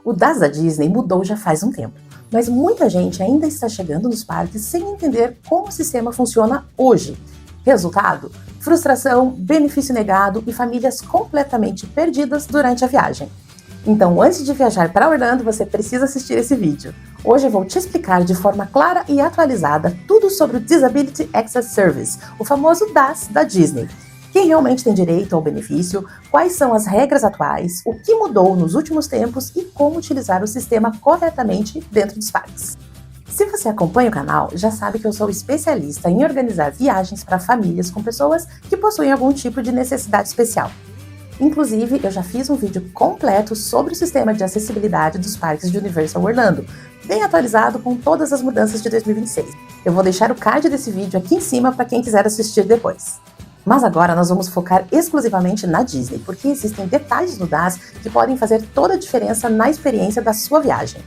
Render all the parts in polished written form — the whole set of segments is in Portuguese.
O DAS da Disney mudou já faz um tempo, mas muita gente ainda está chegando nos parques sem entender como o sistema funciona hoje. Resultado? Frustração, benefício negado e famílias completamente perdidas durante a viagem. Então, antes de viajar para Orlando, você precisa assistir esse vídeo. Hoje eu vou te explicar de forma clara e atualizada tudo sobre o Disability Access Service, o famoso DAS da Disney. Quem realmente tem direito ao benefício, quais são as regras atuais, o que mudou nos últimos tempos e como utilizar o sistema corretamente dentro dos parques. Se você acompanha o canal, já sabe que eu sou especialista em organizar viagens para famílias com pessoas que possuem algum tipo de necessidade especial. Inclusive, eu já fiz um vídeo completo sobre o sistema de acessibilidade dos parques de Universal Orlando, bem atualizado com todas as mudanças de 2026. Eu vou deixar o card desse vídeo aqui em cima para quem quiser assistir depois. Mas agora nós vamos focar exclusivamente na Disney, porque existem detalhes no DAS que podem fazer toda a diferença na experiência da sua viagem.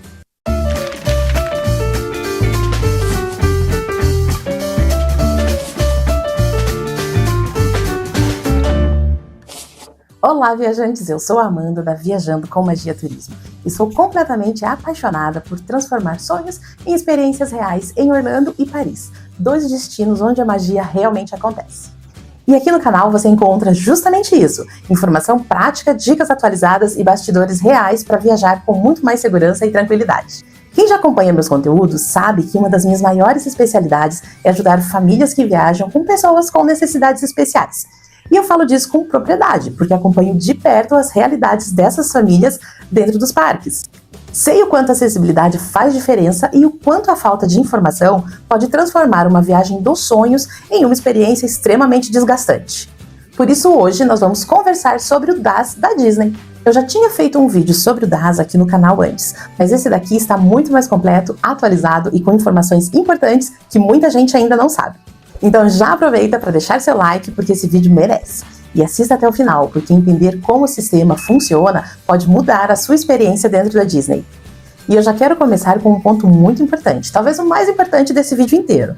Olá, viajantes! Eu sou a Amanda da Viajando com Magia Turismo e sou completamente apaixonada por transformar sonhos em experiências reais em Orlando e Paris, dois destinos onde a magia realmente acontece. E aqui no canal você encontra justamente isso, informação prática, dicas atualizadas e bastidores reais para viajar com muito mais segurança e tranquilidade. Quem já acompanha meus conteúdos sabe que uma das minhas maiores especialidades é ajudar famílias que viajam com pessoas com necessidades especiais. E eu falo disso com propriedade, porque acompanho de perto as realidades dessas famílias dentro dos parques. Sei o quanto a acessibilidade faz diferença e o quanto a falta de informação pode transformar uma viagem dos sonhos em uma experiência extremamente desgastante. Por isso hoje nós vamos conversar sobre o DAS da Disney. Eu já tinha feito um vídeo sobre o DAS aqui no canal antes, mas esse daqui está muito mais completo, atualizado e com informações importantes que muita gente ainda não sabe. Então já aproveita para deixar seu like, porque esse vídeo merece. E assista até o final, porque entender como o sistema funciona pode mudar a sua experiência dentro da Disney. E eu já quero começar com um ponto muito importante, talvez o mais importante desse vídeo inteiro.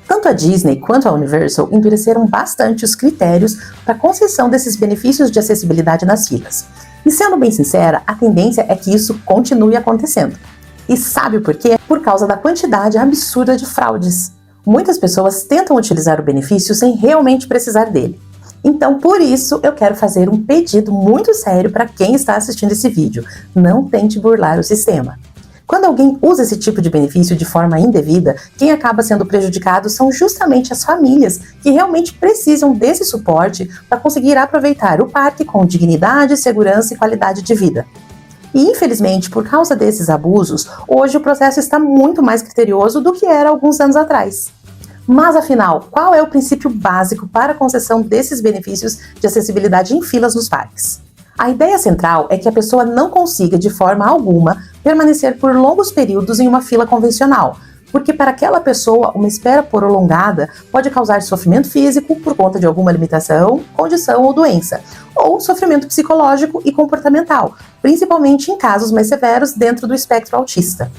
Tanto a Disney quanto a Universal endureceram bastante os critérios para a concessão desses benefícios de acessibilidade nas filas. E sendo bem sincera, a tendência é que isso continue acontecendo. E sabe por quê? Por causa da quantidade absurda de fraudes. Muitas pessoas tentam utilizar o benefício sem realmente precisar dele. Então, por isso, eu quero fazer um pedido muito sério para quem está assistindo esse vídeo. Não tente burlar o sistema. Quando alguém usa esse tipo de benefício de forma indevida, quem acaba sendo prejudicado são justamente as famílias que realmente precisam desse suporte para conseguir aproveitar o parque com dignidade, segurança e qualidade de vida. E, infelizmente, por causa desses abusos, hoje o processo está muito mais criterioso do que era alguns anos atrás. Mas, afinal, qual é o princípio básico para a concessão desses benefícios de acessibilidade em filas nos parques? A ideia central é que a pessoa não consiga, de forma alguma, permanecer por longos períodos em uma fila convencional, porque para aquela pessoa uma espera prolongada pode causar sofrimento físico por conta de alguma limitação, condição ou doença, ou sofrimento psicológico e comportamental, principalmente em casos mais severos dentro do espectro autista.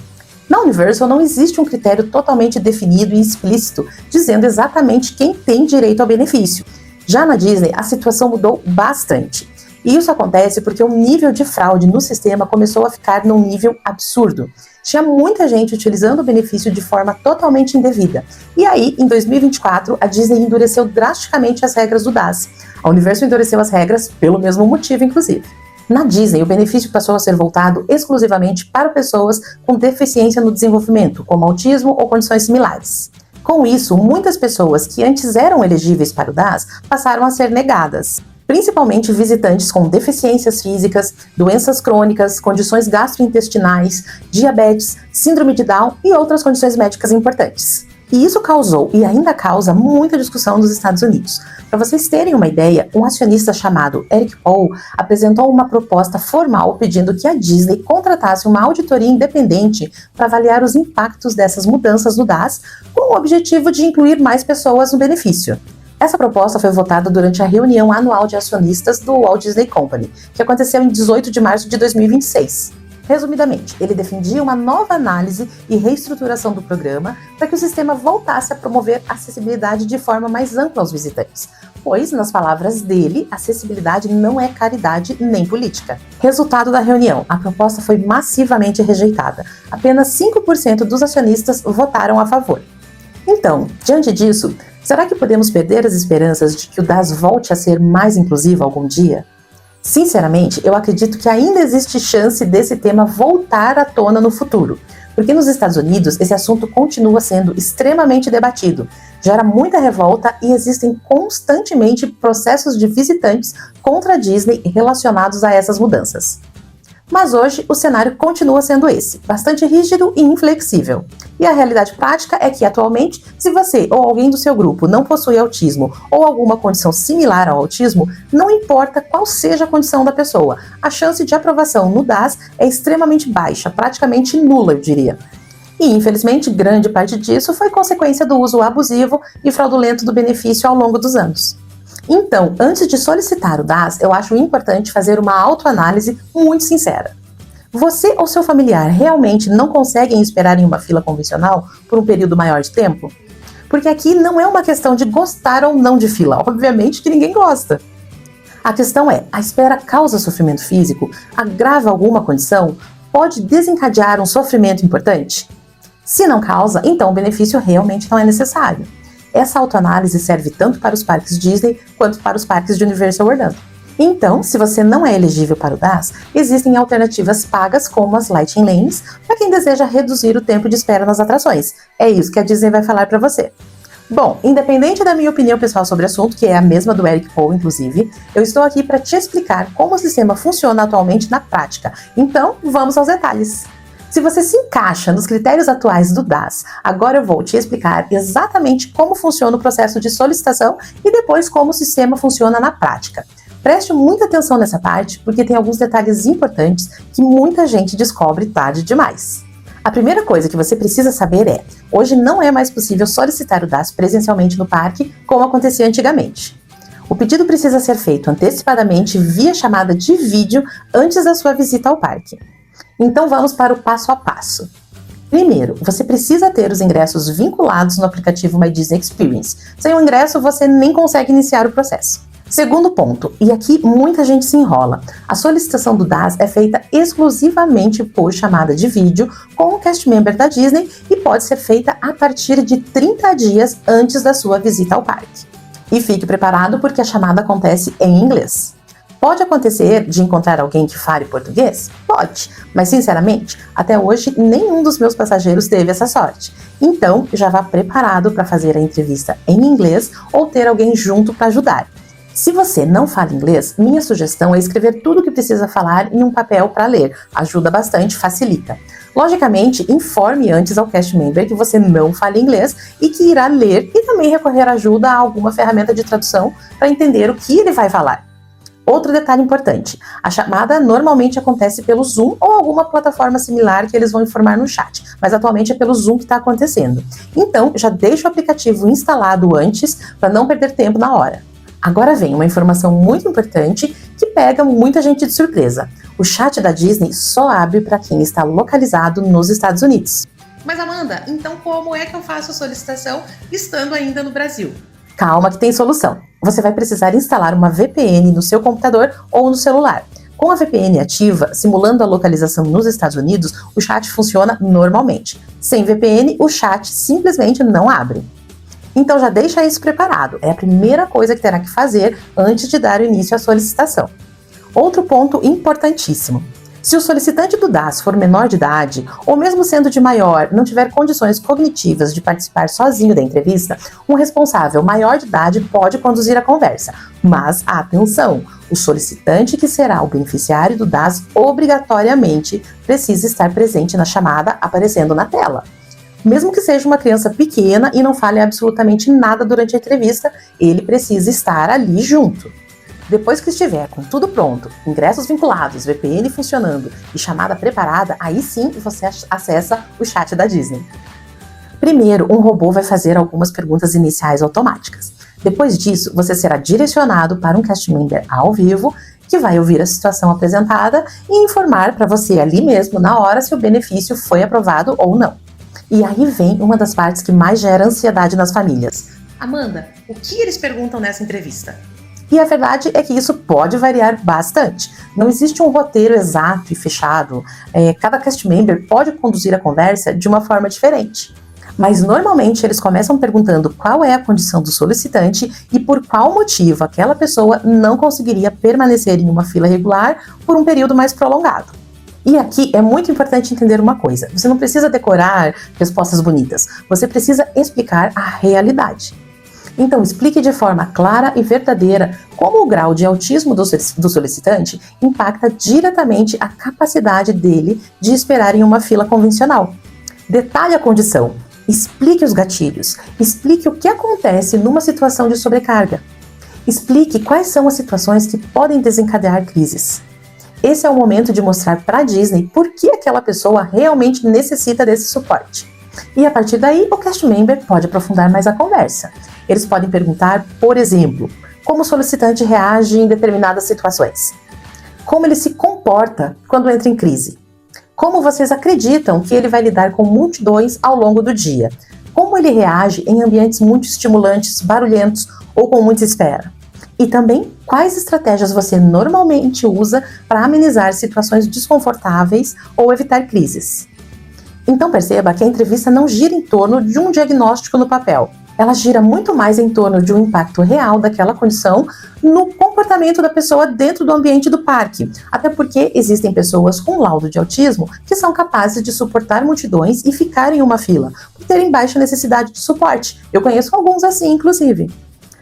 Na Universal não existe um critério totalmente definido e explícito, dizendo exatamente quem tem direito ao benefício. Já na Disney, a situação mudou bastante. E isso acontece porque o nível de fraude no sistema começou a ficar num nível absurdo. Tinha muita gente utilizando o benefício de forma totalmente indevida. E aí, em 2024, a Disney endureceu drasticamente as regras do DAS. A Universal endureceu as regras pelo mesmo motivo, inclusive. Na Disney, o benefício passou a ser voltado exclusivamente para pessoas com deficiência no desenvolvimento, como autismo ou condições similares. Com isso, muitas pessoas que antes eram elegíveis para o DAS passaram a ser negadas, principalmente visitantes com deficiências físicas, doenças crônicas, condições gastrointestinais, diabetes, síndrome de Down e outras condições médicas importantes. E isso causou e ainda causa muita discussão nos Estados Unidos. Para vocês terem uma ideia, um acionista chamado Eric Paul apresentou uma proposta formal pedindo que a Disney contratasse uma auditoria independente para avaliar os impactos dessas mudanças no DAS, com o objetivo de incluir mais pessoas no benefício. Essa proposta foi votada durante a reunião anual de acionistas do Walt Disney Company, que aconteceu em 18 de março de 2026. Resumidamente, ele defendia uma nova análise e reestruturação do programa para que o sistema voltasse a promover a acessibilidade de forma mais ampla aos visitantes, pois, nas palavras dele, acessibilidade não é caridade nem política. Resultado da reunião: a proposta foi massivamente rejeitada. Apenas 5% dos acionistas votaram a favor. Então, diante disso, será que podemos perder as esperanças de que o DaaS volte a ser mais inclusivo algum dia? Sinceramente, eu acredito que ainda existe chance desse tema voltar à tona no futuro, porque nos Estados Unidos esse assunto continua sendo extremamente debatido, gera muita revolta e existem constantemente processos de visitantes contra a Disney relacionados a essas mudanças. Mas hoje o cenário continua sendo esse, bastante rígido e inflexível. E a realidade prática é que, atualmente, se você ou alguém do seu grupo não possui autismo ou alguma condição similar ao autismo, não importa qual seja a condição da pessoa, a chance de aprovação no DaaS é extremamente baixa, praticamente nula, eu diria. E, infelizmente, grande parte disso foi consequência do uso abusivo e fraudulento do benefício ao longo dos anos. Então, antes de solicitar o DaaS, eu acho importante fazer uma autoanálise muito sincera. Você ou seu familiar realmente não conseguem esperar em uma fila convencional por um período maior de tempo? Porque aqui não é uma questão de gostar ou não de fila, obviamente que ninguém gosta. A questão é, a espera causa sofrimento físico? Agrava alguma condição? Pode desencadear um sofrimento importante? Se não causa, então o benefício realmente não é necessário. Essa autoanálise serve tanto para os parques Disney quanto para os parques de Universal Orlando. Então, se você não é elegível para o DaaS, existem alternativas pagas como as Lightning Lanes para quem deseja reduzir o tempo de espera nas atrações. É isso que a Disney vai falar para você. Bom, independente da minha opinião pessoal sobre o assunto, que é a mesma do Eric Paul, inclusive, eu estou aqui para te explicar como o sistema funciona atualmente na prática. Então, vamos aos detalhes. Se você se encaixa nos critérios atuais do DaaS, agora eu vou te explicar exatamente como funciona o processo de solicitação e depois como o sistema funciona na prática. Preste muita atenção nessa parte, porque tem alguns detalhes importantes que muita gente descobre tarde demais. A primeira coisa que você precisa saber é: hoje não é mais possível solicitar o DaaS presencialmente no parque, como acontecia antigamente. O pedido precisa ser feito antecipadamente via chamada de vídeo antes da sua visita ao parque. Então vamos para o passo a passo. Primeiro, você precisa ter os ingressos vinculados no aplicativo My Disney Experience. Sem o ingresso, você nem consegue iniciar o processo. Segundo ponto, e aqui muita gente se enrola, a solicitação do DaaS é feita exclusivamente por chamada de vídeo com o cast member da Disney e pode ser feita a partir de 30 dias antes da sua visita ao parque. E fique preparado porque a chamada acontece em inglês. Pode acontecer de encontrar alguém que fale português? Pode, mas sinceramente, até hoje nenhum dos meus passageiros teve essa sorte. Então, já vá preparado para fazer a entrevista em inglês ou ter alguém junto para ajudar. Se você não fala inglês, minha sugestão é escrever tudo o que precisa falar em um papel para ler. Ajuda bastante, facilita. Logicamente, informe antes ao cast member que você não fala inglês e que irá ler e também recorrer ajuda a alguma ferramenta de tradução para entender o que ele vai falar. Outro detalhe importante, a chamada normalmente acontece pelo Zoom ou alguma plataforma similar que eles vão informar no chat, mas atualmente é pelo Zoom que está acontecendo. Então, já deixa o aplicativo instalado antes para não perder tempo na hora. Agora vem uma informação muito importante que pega muita gente de surpresa. O chat da Disney só abre para quem está localizado nos Estados Unidos. Mas Amanda, então como é que eu faço a solicitação estando ainda no Brasil? Calma que tem solução. Você vai precisar instalar uma VPN no seu computador ou no celular. Com a VPN ativa, simulando a localização nos Estados Unidos, o chat funciona normalmente. Sem VPN, o chat simplesmente não abre. Então já deixa isso preparado. É a primeira coisa que terá que fazer antes de dar início à solicitação. Outro ponto importantíssimo. Se o solicitante do DaaS for menor de idade, ou mesmo sendo de maior, não tiver condições cognitivas de participar sozinho da entrevista, um responsável maior de idade pode conduzir a conversa. Mas, atenção, o solicitante que será o beneficiário do DaaS obrigatoriamente precisa estar presente na chamada aparecendo na tela. Mesmo que seja uma criança pequena e não fale absolutamente nada durante a entrevista, ele precisa estar ali junto. Depois que estiver com tudo pronto, ingressos vinculados, VPN funcionando e chamada preparada, aí sim você acessa o chat da Disney. Primeiro, um robô vai fazer algumas perguntas iniciais automáticas. Depois disso, você será direcionado para um cast member ao vivo, que vai ouvir a situação apresentada e informar para você ali mesmo, na hora, se o benefício foi aprovado ou não. E aí vem uma das partes que mais gera ansiedade nas famílias. Amanda, o que eles perguntam nessa entrevista? E a verdade é que isso pode variar bastante. Não existe um roteiro exato e fechado. Cada cast member pode conduzir a conversa de uma forma diferente. Mas normalmente eles começam perguntando qual é a condição do solicitante e por qual motivo aquela pessoa não conseguiria permanecer em uma fila regular por um período mais prolongado. E aqui é muito importante entender uma coisa: você não precisa decorar respostas bonitas, você precisa explicar a realidade. Então, explique de forma clara e verdadeira como o grau de autismo do solicitante impacta diretamente a capacidade dele de esperar em uma fila convencional. Detalhe a condição, explique os gatilhos, explique o que acontece numa situação de sobrecarga. Explique quais são as situações que podem desencadear crises. Esse é o momento de mostrar para a Disney por que aquela pessoa realmente necessita desse suporte. E a partir daí, o cast member pode aprofundar mais a conversa. Eles podem perguntar, por exemplo, como o solicitante reage em determinadas situações. Como ele se comporta quando entra em crise. Como vocês acreditam que ele vai lidar com multidões ao longo do dia. Como ele reage em ambientes muito estimulantes, barulhentos ou com muita espera. E também, quais estratégias você normalmente usa para amenizar situações desconfortáveis ou evitar crises. Então perceba que a entrevista não gira em torno de um diagnóstico no papel. Ela gira muito mais em torno de um impacto real daquela condição no comportamento da pessoa dentro do ambiente do parque. Até porque existem pessoas com laudo de autismo que são capazes de suportar multidões e ficar em uma fila, por terem baixa necessidade de suporte. Eu conheço alguns assim, inclusive.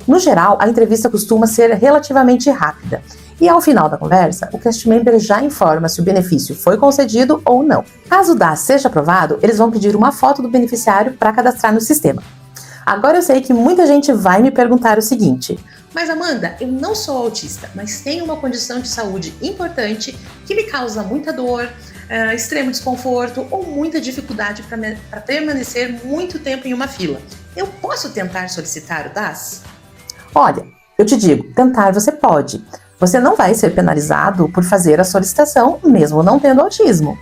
No geral, a entrevista costuma ser relativamente rápida. E ao final da conversa, o cast member já informa se o benefício foi concedido ou não. Caso o DAS seja aprovado, eles vão pedir uma foto do beneficiário para cadastrar no sistema. Agora eu sei que muita gente vai me perguntar o seguinte: mas Amanda, eu não sou autista, mas tenho uma condição de saúde importante que me causa muita dor, extremo desconforto ou muita dificuldade para permanecer muito tempo em uma fila. Eu posso tentar solicitar o DAS? Olha, eu te digo, tentar você pode. Você não vai ser penalizado por fazer a solicitação, mesmo não tendo autismo.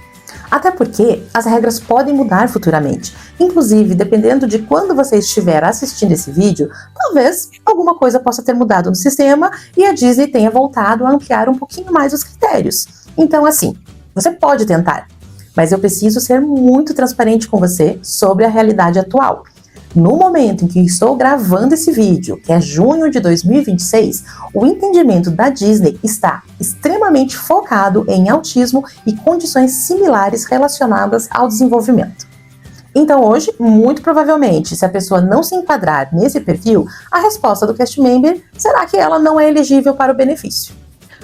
Até porque as regras podem mudar futuramente. Inclusive, dependendo de quando você estiver assistindo esse vídeo, talvez alguma coisa possa ter mudado no sistema e a Disney tenha voltado a ampliar um pouquinho mais os critérios. Então, assim, você pode tentar, mas eu preciso ser muito transparente com você sobre a realidade atual. No momento em que estou gravando esse vídeo, que é junho de 2026, o entendimento da Disney está extremamente focado em autismo e condições similares relacionadas ao desenvolvimento. Então hoje, muito provavelmente, se a pessoa não se enquadrar nesse perfil, a resposta do cast member será que ela não é elegível para o benefício.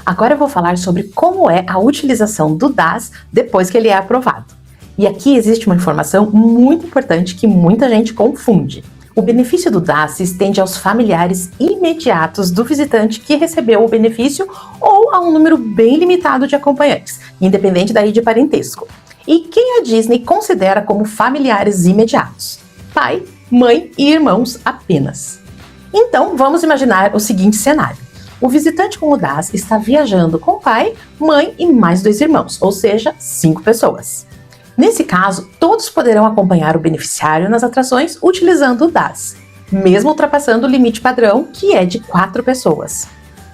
Agora eu vou falar sobre como é a utilização do DAS depois que ele é aprovado. E aqui existe uma informação muito importante que muita gente confunde. O benefício do DAS se estende aos familiares imediatos do visitante que recebeu o benefício ou a um número bem limitado de acompanhantes, independente daí de parentesco. E quem a Disney considera como familiares imediatos? Pai, mãe e irmãos apenas. Então, vamos imaginar o seguinte cenário. O visitante com o DAS está viajando com pai, mãe e mais 2 irmãos, ou seja, 5 pessoas. Nesse caso, todos poderão acompanhar o beneficiário nas atrações utilizando o DAS, mesmo ultrapassando o limite padrão, que é de 4 pessoas.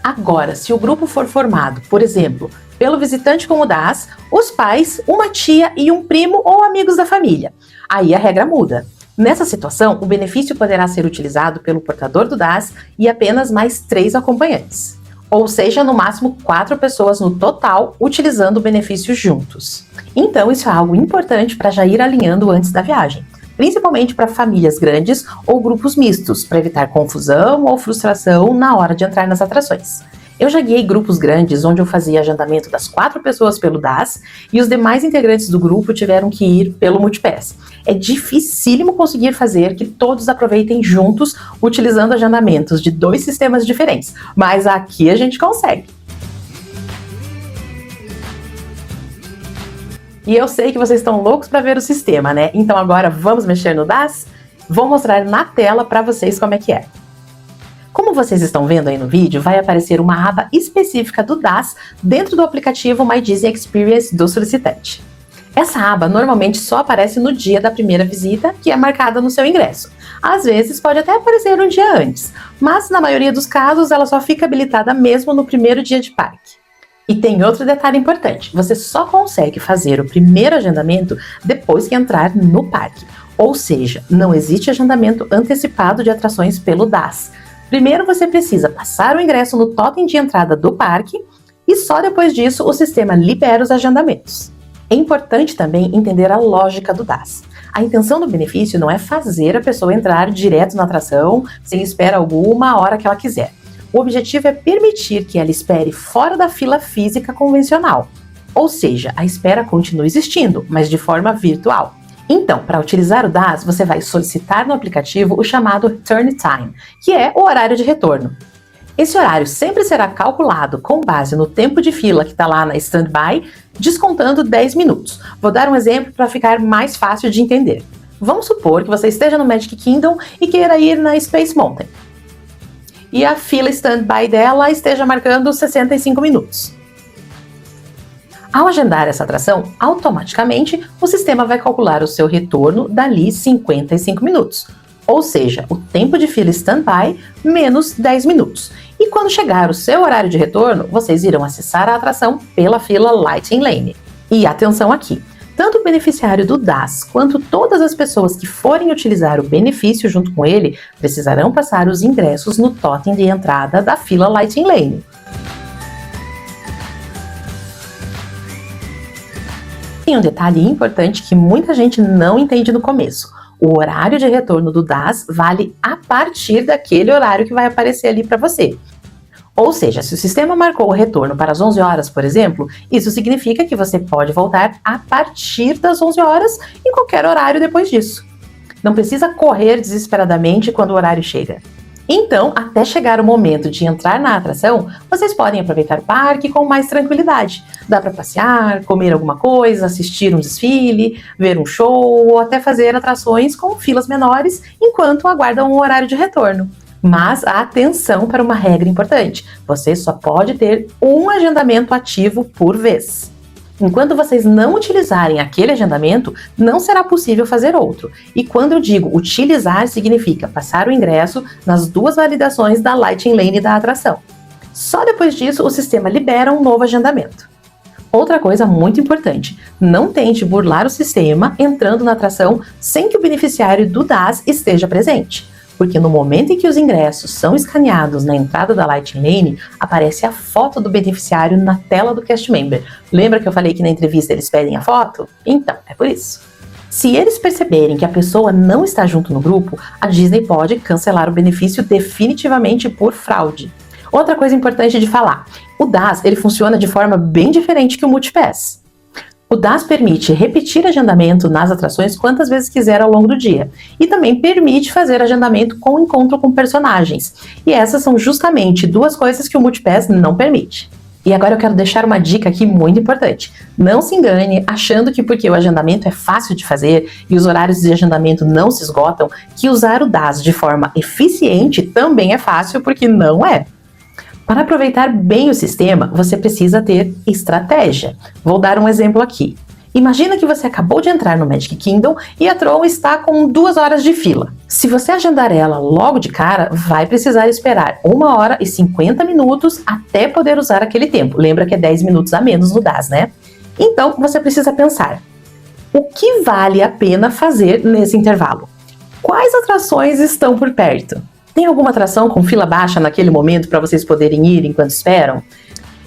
Agora, se o grupo for formado, por exemplo, pelo visitante com o DAS, os pais, uma tia e um primo ou amigos da família, aí a regra muda. Nessa situação, o benefício poderá ser utilizado pelo portador do DAS e apenas mais 3 acompanhantes. Ou seja, no máximo 4 pessoas no total utilizando o benefício juntos. Então, isso é algo importante para já ir alinhando antes da viagem, principalmente para famílias grandes ou grupos mistos, para evitar confusão ou frustração na hora de entrar nas atrações. Eu já guiei grupos grandes onde eu fazia agendamento das 4 pessoas pelo DAS e os demais integrantes do grupo tiveram que ir pelo Multipass. É dificílimo conseguir fazer que todos aproveitem juntos utilizando agendamentos de 2 sistemas diferentes, mas aqui a gente consegue. E eu sei que vocês estão loucos para ver o sistema, né? Então agora vamos mexer no DAS? Vou mostrar na tela para vocês como é que é. Como vocês estão vendo aí no vídeo, vai aparecer uma aba específica do DAS dentro do aplicativo My Disney Experience do solicitante. Essa aba normalmente só aparece no dia da primeira visita, que é marcada no seu ingresso. Às vezes pode até aparecer um dia antes, mas na maioria dos casos ela só fica habilitada mesmo no primeiro dia de parque. E tem outro detalhe importante, você só consegue fazer o primeiro agendamento depois que entrar no parque. Ou seja, não existe agendamento antecipado de atrações pelo DAS. Primeiro você precisa passar o ingresso no totem de entrada do parque e só depois disso o sistema libera os agendamentos. É importante também entender a lógica do DAS. A intenção do benefício não é fazer a pessoa entrar direto na atração, sem espera alguma, a hora que ela quiser. O objetivo é permitir que ela espere fora da fila física convencional. Ou seja, a espera continua existindo, mas de forma virtual. Então, para utilizar o DAS, você vai solicitar no aplicativo o chamado Turn Time, que é o horário de retorno. Esse horário sempre será calculado com base no tempo de fila que está lá na Standby, descontando 10 minutos. Vou dar um exemplo para ficar mais fácil de entender. Vamos supor que você esteja no Magic Kingdom e queira ir na Space Mountain. E a fila Standby dela esteja marcando 65 minutos. Ao agendar essa atração, automaticamente o sistema vai calcular o seu retorno dali 55 minutos. Ou seja, o tempo de fila Standby menos 10 minutos. E quando chegar o seu horário de retorno, vocês irão acessar a atração pela fila Lightning Lane. E atenção aqui, tanto o beneficiário do DAS quanto todas as pessoas que forem utilizar o benefício junto com ele precisarão passar os ingressos no totem de entrada da fila Lightning Lane. Tem um detalhe importante que muita gente não entende no começo. O horário de retorno do DAS vale a partir daquele horário que vai aparecer ali para você. Ou seja, se o sistema marcou o retorno para as 11 horas, por exemplo, isso significa que você pode voltar a partir das 11 horas em qualquer horário depois disso. Não precisa correr desesperadamente quando o horário chega. Então, até chegar o momento de entrar na atração, vocês podem aproveitar o parque com mais tranquilidade. Dá para passear, comer alguma coisa, assistir um desfile, ver um show ou até fazer atrações com filas menores enquanto aguardam o horário de retorno. Mas atenção para uma regra importante: você só pode ter um agendamento ativo por vez. Enquanto vocês não utilizarem aquele agendamento, não será possível fazer outro. E quando eu digo utilizar, significa passar o ingresso nas duas validações da Lightning Lane da atração. Só depois disso, o sistema libera um novo agendamento. Outra coisa muito importante, não tente burlar o sistema entrando na atração sem que o beneficiário do DAS esteja presente. Porque no momento em que os ingressos são escaneados na entrada da Lightning Lane, aparece a foto do beneficiário na tela do cast member. Lembra que eu falei que na entrevista eles pedem a foto? Então, é por isso. Se eles perceberem que a pessoa não está junto no grupo, a Disney pode cancelar o benefício definitivamente por fraude. Outra coisa importante de falar, o DAS ele funciona de forma bem diferente que o Multipass. O DAS permite repetir agendamento nas atrações quantas vezes quiser ao longo do dia e também permite fazer agendamento com encontro com personagens. E essas são justamente duas coisas que o Multipass não permite. E agora eu quero deixar uma dica aqui muito importante. Não se engane achando que porque o agendamento é fácil de fazer e os horários de agendamento não se esgotam, que usar o DAS de forma eficiente também é fácil, porque não é. Para aproveitar bem o sistema, você precisa ter estratégia. Vou dar um exemplo aqui. Imagina que você acabou de entrar no Magic Kingdom e a Tron está com 2 horas de fila. Se você agendar ela logo de cara, vai precisar esperar 1 hora e 50 minutos até poder usar aquele tempo. Lembra que é 10 minutos a menos no DAS, né? Então, você precisa pensar, o que vale a pena fazer nesse intervalo? Quais atrações estão por perto? Tem alguma atração com fila baixa naquele momento para vocês poderem ir enquanto esperam?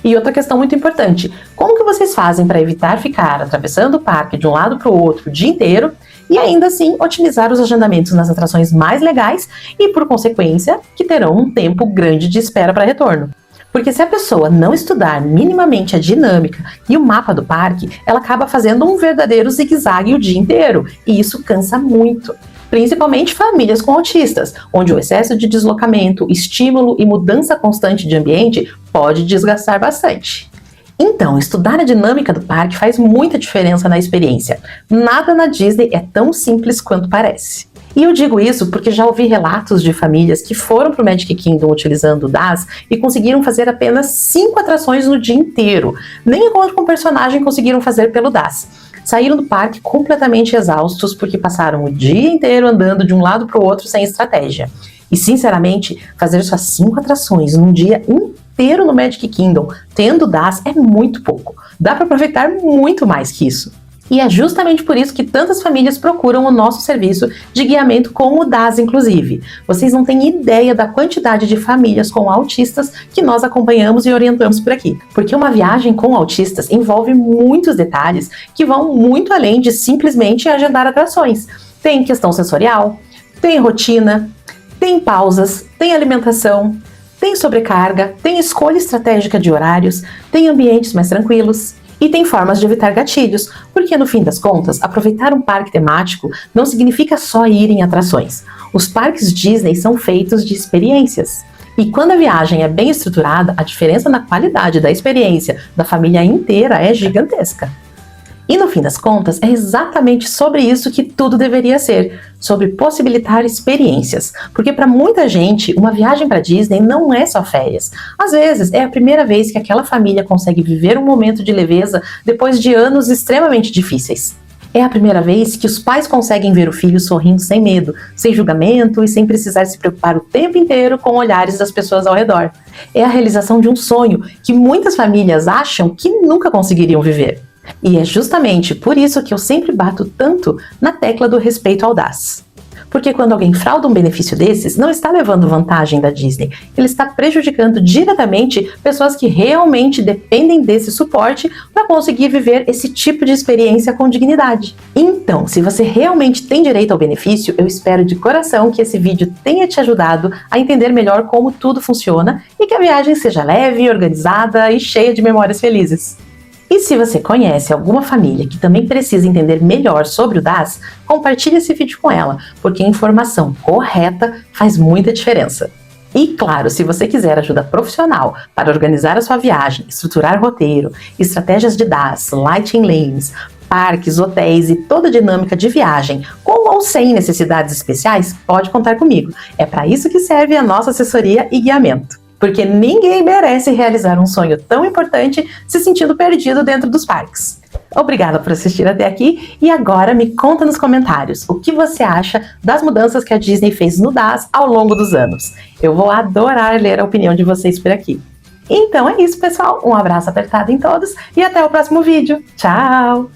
E outra questão muito importante, como que vocês fazem para evitar ficar atravessando o parque de um lado para o outro o dia inteiro e ainda assim otimizar os agendamentos nas atrações mais legais e, por consequência, que terão um tempo grande de espera para retorno? Porque se a pessoa não estudar minimamente a dinâmica e o mapa do parque, ela acaba fazendo um verdadeiro zigue-zague o dia inteiro, e isso cansa muito. Principalmente famílias com autistas, onde o excesso de deslocamento, estímulo e mudança constante de ambiente pode desgastar bastante. Então, estudar a dinâmica do parque faz muita diferença na experiência. Nada na Disney é tão simples quanto parece. E eu digo isso porque já ouvi relatos de famílias que foram para o Magic Kingdom utilizando o DAS e conseguiram fazer apenas 5 atrações no dia inteiro. Nem encontro com personagem conseguiram fazer pelo DAS. saíram do parque completamente exaustos porque passaram o dia inteiro andando de um lado para o outro sem estratégia. E sinceramente, fazer só 5 atrações num dia inteiro no Magic Kingdom, tendo DAS, é muito pouco. Dá para aproveitar muito mais que isso. E é justamente por isso que tantas famílias procuram o nosso serviço de guiamento com o DAS, inclusive. Vocês não têm ideia da quantidade de famílias com autistas que nós acompanhamos e orientamos por aqui. Porque uma viagem com autistas envolve muitos detalhes que vão muito além de simplesmente agendar atrações. Tem questão sensorial, tem rotina, tem pausas, tem alimentação, tem sobrecarga, tem escolha estratégica de horários, tem ambientes mais tranquilos e tem formas de evitar gatilhos, porque no fim das contas, aproveitar um parque temático não significa só ir em atrações. Os parques Disney são feitos de experiências. E quando a viagem é bem estruturada, a diferença na qualidade da experiência da família inteira é gigantesca. E no fim das contas, é exatamente sobre isso que tudo deveria ser, sobre possibilitar experiências. Porque para muita gente, uma viagem para Disney não é só férias. Às vezes, é a primeira vez que aquela família consegue viver um momento de leveza depois de anos extremamente difíceis. É a primeira vez que os pais conseguem ver o filho sorrindo sem medo, sem julgamento e sem precisar se preocupar o tempo inteiro com olhares das pessoas ao redor. É a realização de um sonho que muitas famílias acham que nunca conseguiriam viver. E é justamente por isso que eu sempre bato tanto na tecla do respeito ao DAS. Porque quando alguém frauda um benefício desses, não está levando vantagem da Disney, ele está prejudicando diretamente pessoas que realmente dependem desse suporte para conseguir viver esse tipo de experiência com dignidade. Então, se você realmente tem direito ao benefício, eu espero de coração que esse vídeo tenha te ajudado a entender melhor como tudo funciona e que a viagem seja leve, organizada e cheia de memórias felizes. E se você conhece alguma família que também precisa entender melhor sobre o DAS, compartilhe esse vídeo com ela, porque a informação correta faz muita diferença. E claro, se você quiser ajuda profissional para organizar a sua viagem, estruturar roteiro, estratégias de DAS, lighting lanes, parques, hotéis e toda a dinâmica de viagem, com ou sem necessidades especiais, pode contar comigo. É para isso que serve a nossa assessoria e guiamento. Porque ninguém merece realizar um sonho tão importante se sentindo perdido dentro dos parques. Obrigada por assistir até aqui e agora me conta nos comentários o que você acha das mudanças que a Disney fez no DAS ao longo dos anos. Eu vou adorar ler a opinião de vocês por aqui. Então é isso, pessoal. Um abraço apertado em todos e até o próximo vídeo. Tchau!